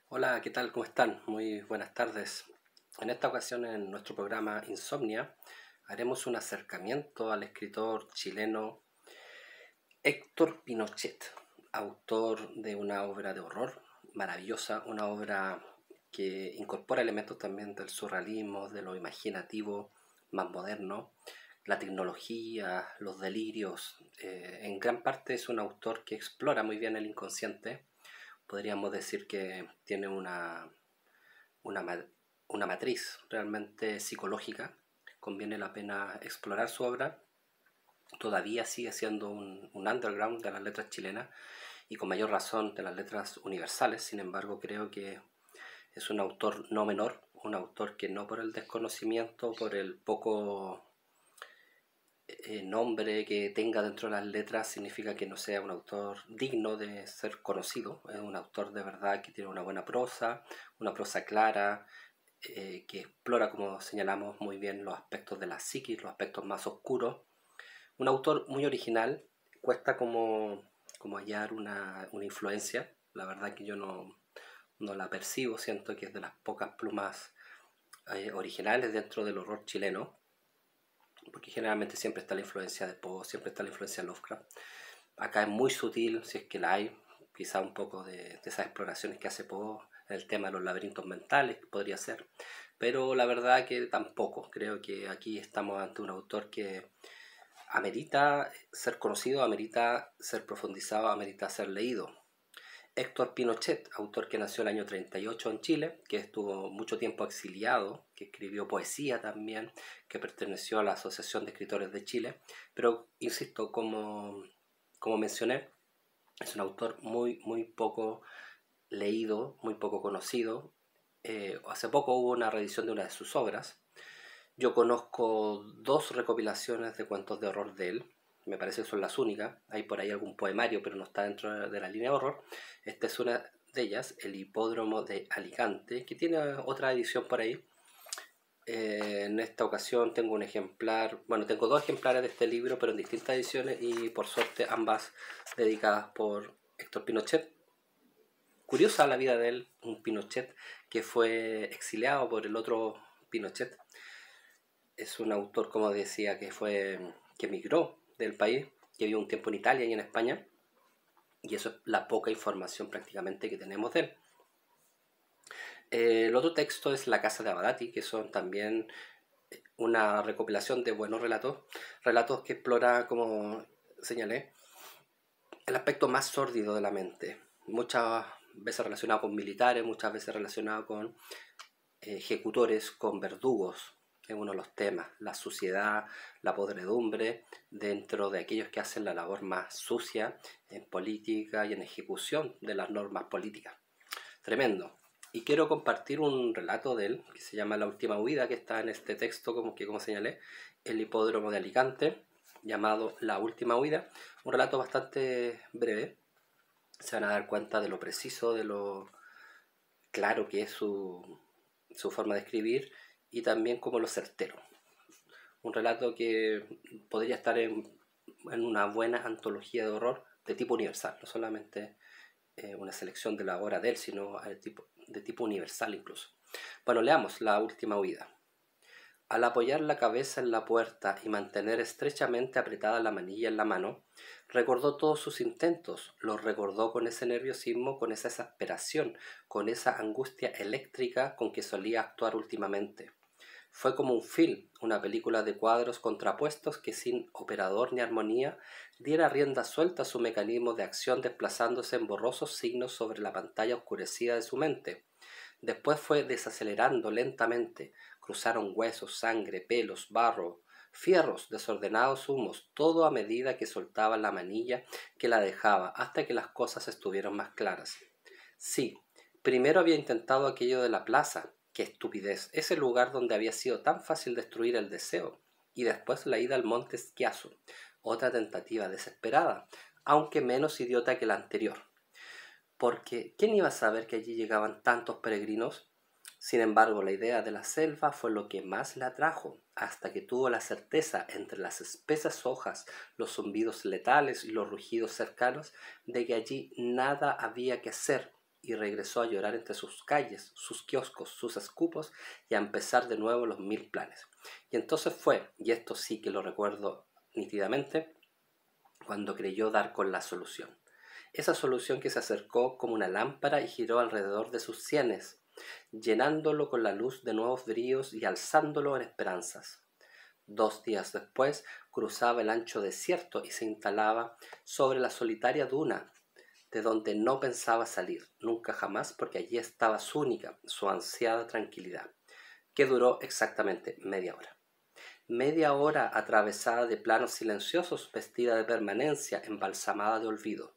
Hola, ¿qué tal? ¿Cómo están? Muy buenas tardes. En esta ocasión, en nuestro programa Insomnia, haremos un acercamiento al escritor chileno Héctor Pinochet, autor de una obra de horror maravillosa, una obra que incorpora elementos también del surrealismo, de lo imaginativo más moderno, la tecnología, los delirios. En gran parte es un autor que explora muy bien el inconsciente. Podríamos decir que tiene una, una matriz realmente psicológica. Conviene la pena explorar su obra. Todavía sigue siendo un underground de las letras chilenas y con mayor razón de las letras universales. Sin embargo, creo que es un autor no menor, un autor que no por el desconocimiento, por el poco nombre que tenga dentro de las letras, significa que no sea un autor digno de ser conocido. Es un autor de verdad que tiene una prosa clara, que explora, como señalamos muy bien, los aspectos de la psiquis, los aspectos más oscuros. Un autor muy original, cuesta como hallar una influencia, la verdad que yo no la percibo, siento que es de las pocas plumas originales dentro del horror chileno, porque generalmente siempre está la influencia de Poe, siempre está la influencia de Lovecraft. Acá es muy sutil, si es que la hay, quizá un poco de esas exploraciones que hace Poe en el tema de los laberintos mentales, podría ser, pero la verdad que tampoco. Creo que aquí estamos ante un autor que amerita ser conocido, amerita ser profundizado, amerita ser leído. Héctor Pinochet, autor que nació el año 38 en Chile, que estuvo mucho tiempo exiliado, que escribió poesía también, que perteneció a la Asociación de Escritores de Chile, pero insisto, como mencioné, es un autor muy poco leído, muy poco conocido. Hace poco hubo una reedición de una de sus obras. Yo conozco dos recopilaciones de cuentos de horror de él, me parece que son las únicas. Hay por ahí algún poemario, pero no está dentro de la línea de horror. Esta es una de ellas, El Hipódromo de Alicante, que tiene otra edición por ahí. En esta ocasión tengo un ejemplar, bueno, tengo dos ejemplares de este libro, pero en distintas ediciones y por suerte ambas dedicadas por Héctor Pinochet. Curiosa la vida de él, un Pinochet que fue exiliado por el otro Pinochet. Es un autor, como decía, que emigró del país, que vivió un tiempo en Italia y en España, y eso es la poca información prácticamente que tenemos de él. El otro texto es La Casa de Abadati, que son también una recopilación de buenos relatos, relatos que explora, como señalé, el aspecto más sórdido de la mente, muchas veces relacionado con militares, muchas veces relacionado con ejecutores, con verdugos, es uno de los temas, la suciedad, la podredumbre dentro de aquellos que hacen la labor más sucia en política y en ejecución de las normas políticas. Tremendo. Y quiero compartir un relato de él que se llama La Última Huida, que está en este texto, como señalé, El Hipódromo de Alicante, llamado La Última Huida. Un relato bastante breve. Se van a dar cuenta de lo preciso, de lo claro que es su forma de escribir y también como lo certero. Un relato que podría estar en una buena antología de horror de tipo universal, no solamente una selección de la obra de él, sino de tipo universal incluso. Bueno, leamos La Última Huida. Al apoyar la cabeza en la puerta y mantener estrechamente apretada la manilla en la mano, recordó todos sus intentos, los recordó con ese nerviosismo, con esa exasperación, con esa angustia eléctrica con que solía actuar últimamente. Fue como un film, una película de cuadros contrapuestos que sin operador ni armonía diera rienda suelta a su mecanismo de acción desplazándose en borrosos signos sobre la pantalla oscurecida de su mente. Después fue desacelerando lentamente. Cruzaron huesos, sangre, pelos, barro, fierros, desordenados humos, todo a medida que soltaba la manilla que la dejaba, hasta que las cosas estuvieron más claras. Sí, primero había intentado aquello de la plaza. Qué estupidez, ese lugar donde había sido tan fácil destruir el deseo. Y después la ida al monte Esquiazo, otra tentativa desesperada, aunque menos idiota que la anterior. Porque ¿quién iba a saber que allí llegaban tantos peregrinos? Sin embargo, la idea de la selva fue lo que más la atrajo, hasta que tuvo la certeza, entre las espesas hojas, los zumbidos letales y los rugidos cercanos, de que allí nada había que hacer y regresó a llorar entre sus calles, sus kioscos, sus escupos y a empezar de nuevo los 1000 planes. Y entonces fue, y esto sí que lo recuerdo nítidamente, cuando creyó dar con la solución. Esa solución que se acercó como una lámpara y giró alrededor de sus sienes, llenándolo con la luz de nuevos bríos y alzándolo en esperanzas. 2 días después cruzaba el ancho desierto y se instalaba sobre la solitaria duna, de donde no pensaba salir, nunca jamás, porque allí estaba su única, su ansiada tranquilidad, que duró exactamente media hora. Media hora atravesada de planos silenciosos, vestida de permanencia, embalsamada de olvido.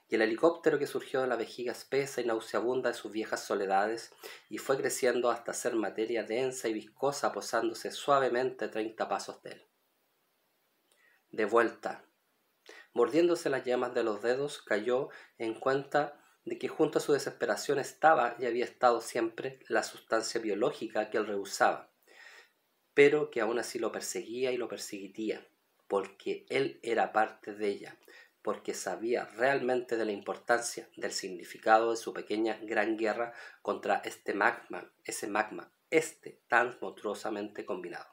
Y el helicóptero que surgió de la vejiga espesa y nauseabunda de sus viejas soledades y fue creciendo hasta ser materia densa y viscosa, posándose suavemente 30 pasos de él. De vuelta, mordiéndose las yemas de los dedos, cayó en cuenta de que junto a su desesperación estaba y había estado siempre la sustancia biológica que él rehusaba, pero que aún así lo perseguía y lo perseguiría, porque él era parte de ella, porque sabía realmente de la importancia, del significado de su pequeña gran guerra contra este magma, tan monstruosamente combinado.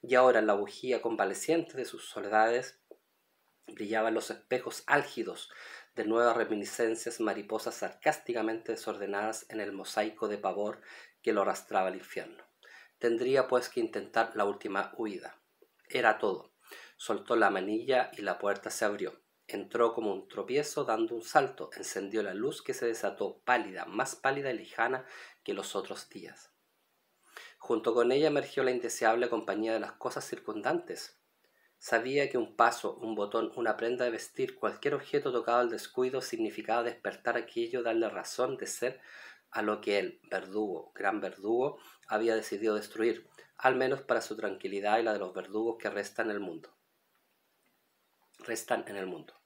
Y ahora en la bujía convaleciente de sus soledades brillaban los espejos álgidos de nuevas reminiscencias, mariposas sarcásticamente desordenadas en el mosaico de pavor que lo arrastraba al infierno. Tendría pues que intentar la última huida. Era todo. Soltó la manilla y la puerta se abrió. Entró como un tropiezo dando un salto, encendió la luz que se desató pálida, más pálida y lejana que los otros días. Junto con ella emergió la indeseable compañía de las cosas circundantes. Sabía que un paso, un botón, una prenda de vestir, cualquier objeto tocado al descuido significaba despertar aquello, darle razón de ser a lo que el verdugo, gran verdugo, había decidido destruir, al menos para su tranquilidad y la de los verdugos que restan en el mundo.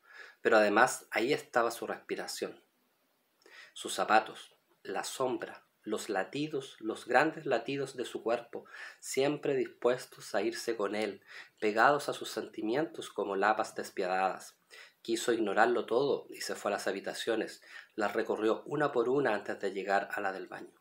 Pero además ahí estaba su respiración, sus zapatos, la sombra, los latidos, los grandes latidos de su cuerpo, siempre dispuestos a irse con él, pegados a sus sentimientos como lapas despiadadas. Quiso ignorarlo todo y se fue a las habitaciones, las recorrió una por una antes de llegar a la del baño.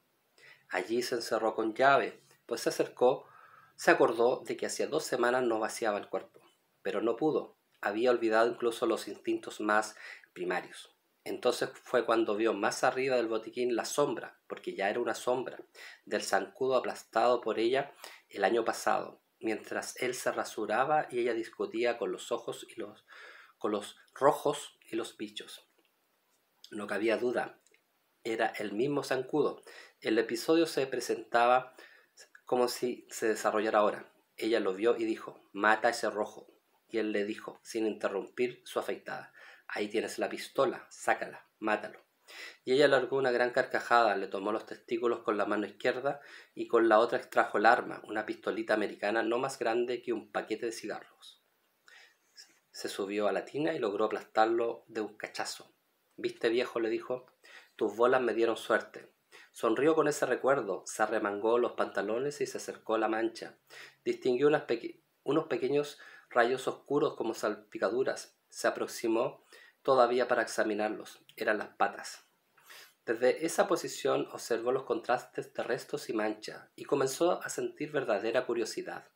Allí se encerró con llave, pues se acordó de que hacía 2 semanas no vaciaba el cuerpo, pero no pudo, había olvidado incluso los instintos más primarios. Entonces fue cuando vio más arriba del botiquín la sombra, porque ya era una sombra, del zancudo aplastado por ella el año pasado, mientras él se rasuraba y ella discutía con los ojos con los rojos y los bichos. No cabía duda, era el mismo zancudo. El episodio se presentaba como si se desarrollara ahora. Ella lo vio y dijo, mata a ese rojo. Y él le dijo, sin interrumpir su afeitada, ahí tienes la pistola, sácala, mátalo. Y ella largó una gran carcajada, le tomó los testículos con la mano izquierda y con la otra extrajo el arma, una pistolita americana no más grande que un paquete de cigarros. Se subió a la tina y logró aplastarlo de un cachazo. «¿Viste, viejo?», le dijo, «tus bolas me dieron suerte». Sonrió con ese recuerdo, se arremangó los pantalones y se acercó a la mancha. Distinguió unos pequeños rayos oscuros como salpicaduras. Se aproximó todavía para examinarlos. Eran las patas. Desde esa posición observó los contrastes de restos y mancha y comenzó a sentir verdadera curiosidad.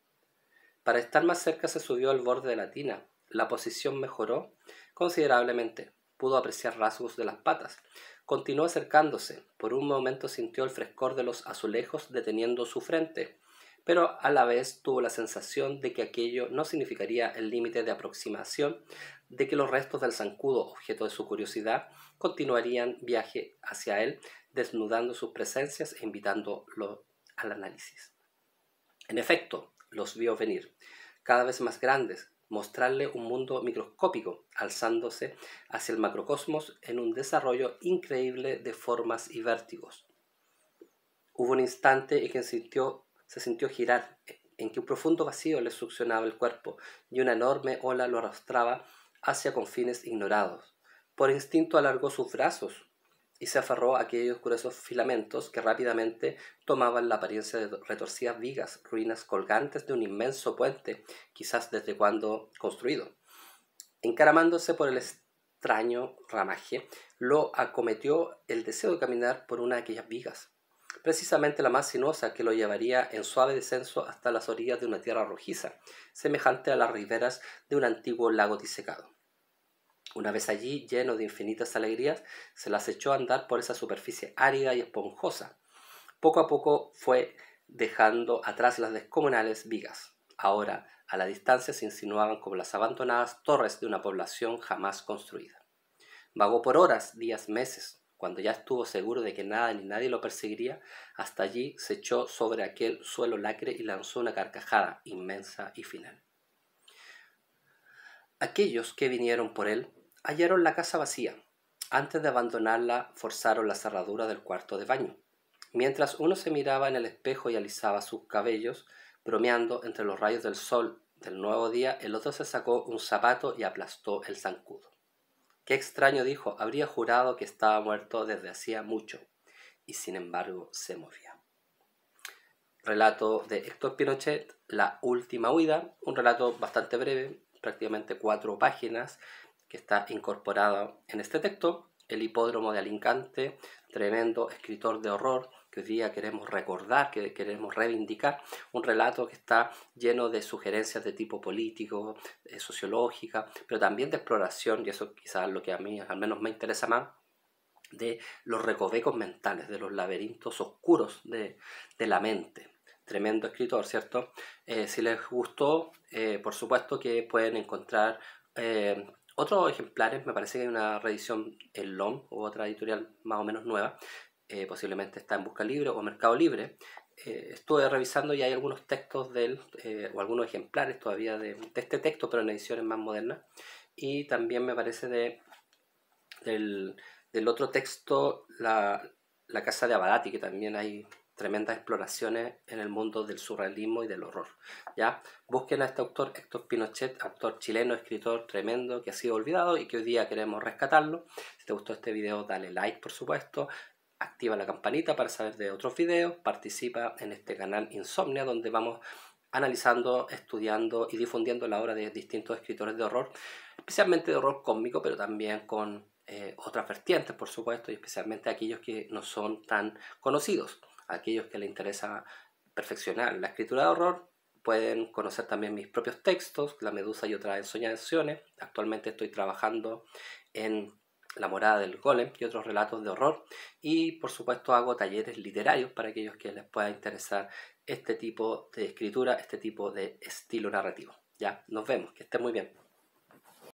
Para estar más cerca se subió al borde de la tina. La posición mejoró considerablemente. Pudo apreciar rasgos de las patas. Continuó acercándose. Por un momento sintió el frescor de los azulejos deteniendo su frente, pero a la vez tuvo la sensación de que aquello no significaría el límite de aproximación, de que los restos del zancudo, objeto de su curiosidad, continuarían viaje hacia él, desnudando sus presencias e invitándolo al análisis. En efecto, los vio venir, cada vez más grandes, mostrarle un mundo microscópico, alzándose hacia el macrocosmos en un desarrollo increíble de formas y vértigos. Hubo un instante en que se sintió girar, en que un profundo vacío le succionaba el cuerpo y una enorme ola lo arrastraba hacia confines ignorados. Por instinto alargó sus brazos y se aferró a aquellos gruesos filamentos que rápidamente tomaban la apariencia de retorcidas vigas, ruinas colgantes de un inmenso puente, quizás desde cuando construido. Encaramándose por el extraño ramaje, lo acometió el deseo de caminar por una de aquellas vigas, precisamente la más sinuosa que lo llevaría en suave descenso hasta las orillas de una tierra rojiza, semejante a las riberas de un antiguo lago disecado. Una vez allí, lleno de infinitas alegrías, se las echó a andar por esa superficie árida y esponjosa. Poco a poco fue dejando atrás las descomunales vigas. Ahora, a la distancia, se insinuaban como las abandonadas torres de una población jamás construida. Vagó por horas, días, meses. Cuando ya estuvo seguro de que nada ni nadie lo perseguiría, hasta allí se echó sobre aquel suelo lacre y lanzó una carcajada inmensa y final. Aquellos que vinieron por él hallaron la casa vacía. Antes de abandonarla, forzaron la cerradura del cuarto de baño. Mientras uno se miraba en el espejo y alisaba sus cabellos, bromeando entre los rayos del sol del nuevo día, el otro se sacó un zapato y aplastó el zancudo. Qué extraño, dijo, habría jurado que estaba muerto desde hacía mucho, y sin embargo se movía. Relato de Héctor Pinochet, La última huida, un relato bastante breve, prácticamente 4 páginas, que está incorporado en este texto. El hipódromo de Alicante, tremendo escritor de horror, que hoy día queremos recordar, que queremos reivindicar, un relato que está lleno de sugerencias de tipo político, sociológica, pero también de exploración, y eso quizás es lo que a mí al menos me interesa más, de los recovecos mentales, de los laberintos oscuros de la mente. Tremendo escritor, ¿cierto? Si les gustó, por supuesto que pueden encontrar otros ejemplares. Me parece que hay una reedición en LOM u otra editorial más o menos nueva. Posiblemente está en Busca Libre o Mercado Libre. Estuve revisando y hay algunos textos de él, o algunos ejemplares todavía de este texto, pero en ediciones más modernas. Y también me parece del otro texto, la casa de Abadati, que también hay tremendas exploraciones en el mundo del surrealismo y del horror. ¿Ya? Busquen a este autor, Héctor Pinochet, autor chileno, escritor tremendo que ha sido olvidado y que hoy día queremos rescatarlo. Si te gustó este video, dale like, por supuesto. Activa la campanita para saber de otros videos. Participa en este canal Insomnia, donde vamos analizando, estudiando y difundiendo la obra de distintos escritores de horror, especialmente de horror cósmico, pero también con otras vertientes, por supuesto, y especialmente aquellos que no son tan conocidos, aquellos que les interesa perfeccionar la escritura de horror. Pueden conocer también mis propios textos, La Medusa y otras ensoñaciones. Actualmente estoy trabajando en La morada del golem y otros relatos de horror, y por supuesto hago talleres literarios para aquellos que les pueda interesar este tipo de escritura, este tipo de estilo narrativo. Ya, nos vemos, que estén muy bien.